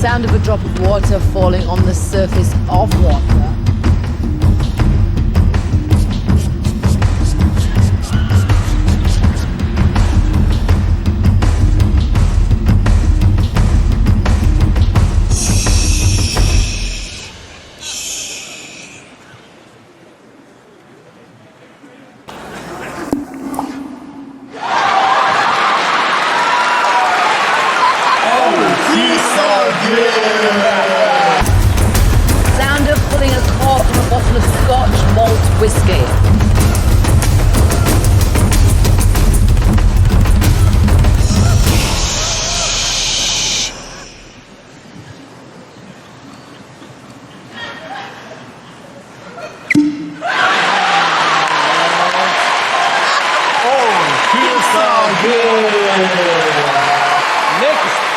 Sound of a drop of water falling on the surface of water. Sound of pulling a cork from a bottle of Scotch malt whiskey.